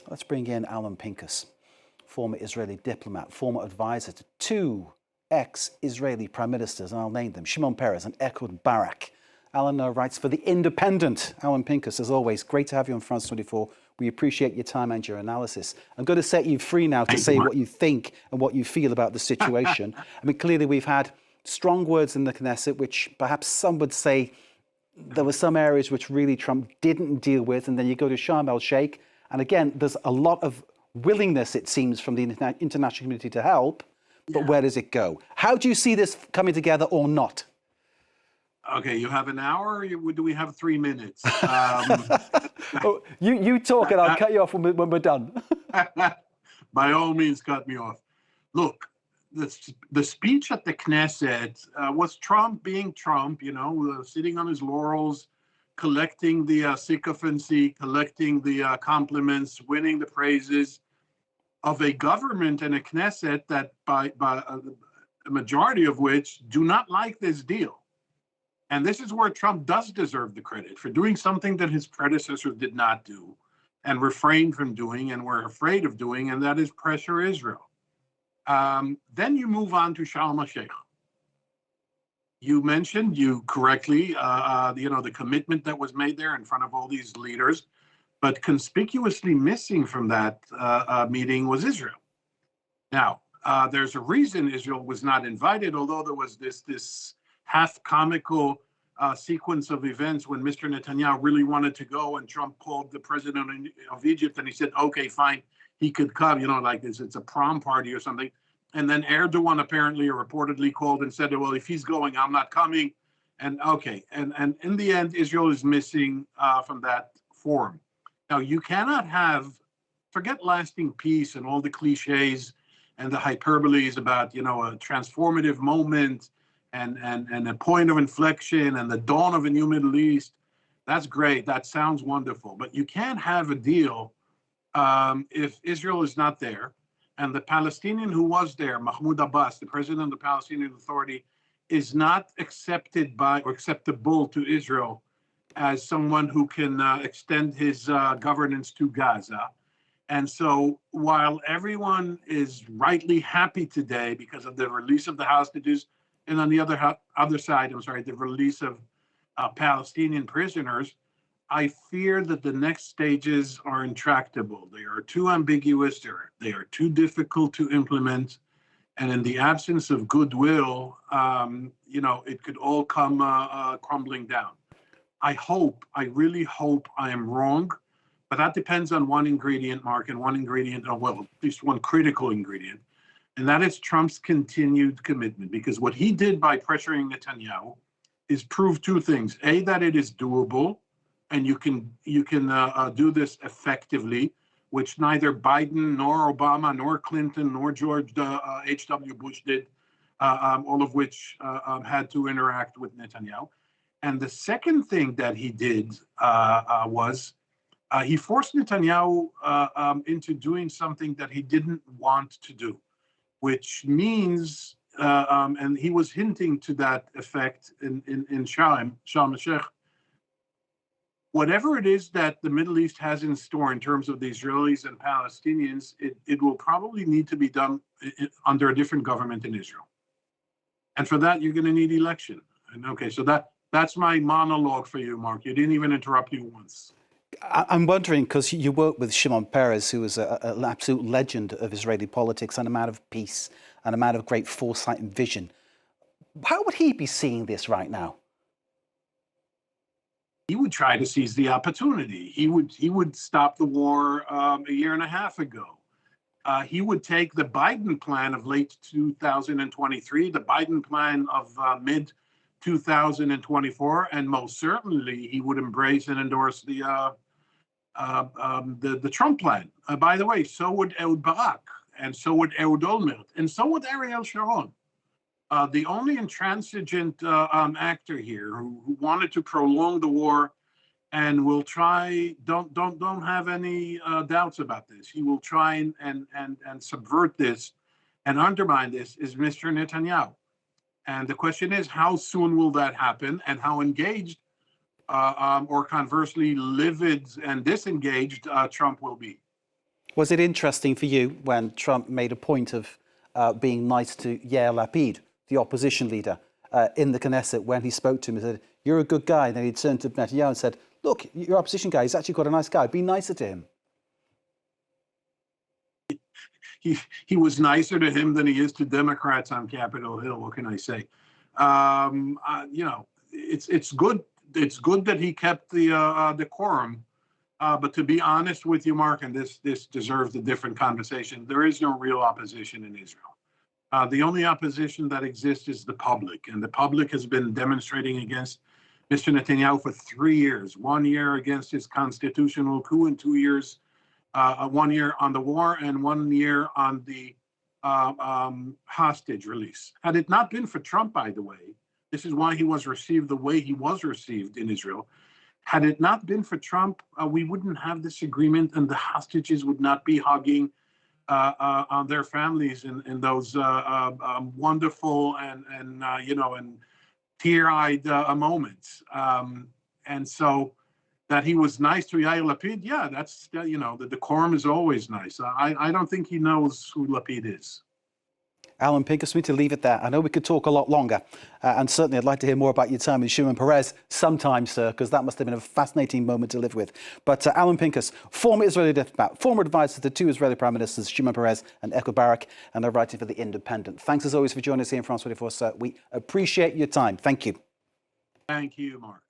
Let's bring in Alon Pinkas, former Israeli diplomat, former advisor to two ex-Israeli prime ministers, and I'll name them, Shimon Peres and Ehud Barak. Alon writes for The Independent. Alon Pinkas, as always, great to have you on France 24. We appreciate your time and your analysis. I'm going to set you free now to say what you think and what you feel about the situation. I mean, clearly we've had strong words in the Knesset, which perhaps some would say there were some areas which really Trump didn't deal with. And then you go to Sharm el-Sheikh, and again, there's a lot of willingness, it seems, from the international community to help. But where does it go? How do you see this coming together or not? Okay, you have an hour, or do we have 3 minutes? Oh, you talk and I'll cut you off when we're done. By all means, cut me off. Look, the speech at the Knesset was Trump being Trump, sitting on his laurels, collecting the sycophancy, collecting the compliments, winning the praises of a government and a Knesset that by a majority of which do not like this deal. And this is where Trump does deserve the credit for doing something that his predecessors did not do and refrained from doing and were afraid of doing, and that is pressure Israel. Then you move on to Sharm el-Sheikh. You mentioned, correctly, the commitment that was made there in front of all these leaders, but conspicuously missing from that meeting was Israel. Now, there's a reason Israel was not invited, although there was this half comical sequence of events when Mr. Netanyahu really wanted to go and Trump called the president of Egypt and he said, okay, fine, he could come, like this, it's a prom party or something. And then Erdogan apparently or reportedly called and said, well, if he's going, I'm not coming. And okay, and in the end, Israel is missing from that forum. Now, you cannot forget lasting peace and all the cliches and the hyperboles about, a transformative moment and a point of inflection and the dawn of a new Middle East. That's great. That sounds wonderful. But you can't have a deal if Israel is not there. And the Palestinian who was there, Mahmoud Abbas, the president of the Palestinian Authority, is not accepted by or acceptable to Israel as someone who can extend his governance to Gaza. And so while everyone is rightly happy today because of the release of the hostages, and on the other side, the release of Palestinian prisoners, I fear that the next stages are intractable. They are too ambiguous. They are too difficult to implement. And in the absence of goodwill, it could all come crumbling down. I really hope I am wrong, but that depends on one ingredient, Mark, and one ingredient, at least one critical ingredient. And that is Trump's continued commitment, because what he did by pressuring Netanyahu is prove two things. A, that it is doable, and you can do this effectively, which neither Biden nor Obama nor Clinton nor George H.W. Bush did, all of which had to interact with Netanyahu. And the second thing that he did was he forced Netanyahu into doing something that he didn't want to do, which means, and he was hinting to that effect in Sharm el-Sheikh, whatever it is that the Middle East has in store in terms of the Israelis and Palestinians, it will probably need to be done under a different government in Israel. And for that, you're going to need election. And okay, so that's my monologue for you, Mark. You didn't even interrupt me once. I'm wondering, because you work with Shimon Peres, who is an absolute legend of Israeli politics and a man of peace and a man of great foresight and vision. How would he be seeing this right now? He would try to seize the opportunity. He would stop the war a year and a half ago. He would take the Biden plan of late 2023, the Biden plan of mid 2024, and most certainly he would embrace and endorse the Trump plan. By the way, so would Ehud Barak, and so would Ehud Olmert, and so would Ariel Sharon. The only intransigent actor here who wanted to prolong the war and will try, don't have any doubts about this. He will try and subvert this and undermine this is Mr. Netanyahu. And the question is, how soon will that happen, and how engaged or conversely livid and disengaged Trump will be? Was it interesting for you when Trump made a point of being nice to Yair Lapid, the opposition leader, in the Knesset, when he spoke to him and said, "You're a good guy," and then he turned to Netanyahu and said, "Look, your opposition guy, he's actually quite a nice guy. Be nicer to him." He was nicer to him than he is to Democrats on Capitol Hill. What can I say? You know, it's good. It's good that he kept the decorum. But to be honest with you, Mark, and this deserves a different conversation, there is no real opposition in Israel. The only opposition that exists is the public, and the public has been demonstrating against Mr. Netanyahu for 3 years. 1 year against his constitutional coup, and 2 years, 1 year on the war, and 1 year on the hostage release. Had it not been for Trump, by the way, this is why he was received the way he was received in Israel. Had it not been for Trump, we wouldn't have this agreement, and the hostages would not be hugging on their families in those wonderful and you know, and tear-eyed moments. And so that he was nice to Yair Lapid, yeah, that's, you know, the decorum is always nice. I don't think he knows who Lapid is. Alon Pinkas, we need to leave it there. I know we could talk a lot longer, and certainly I'd like to hear more about your time with Shimon Peres sometime, sir, because that must have been a fascinating moment to live with. But Alon Pinkas, former Israeli diplomat, former advisor to the two Israeli prime ministers, Shimon Peres and Ehud Barak, and they're writing for The Independent. Thanks as always for joining us here in France 24, sir. We appreciate your time. Thank you. Thank you, Mark.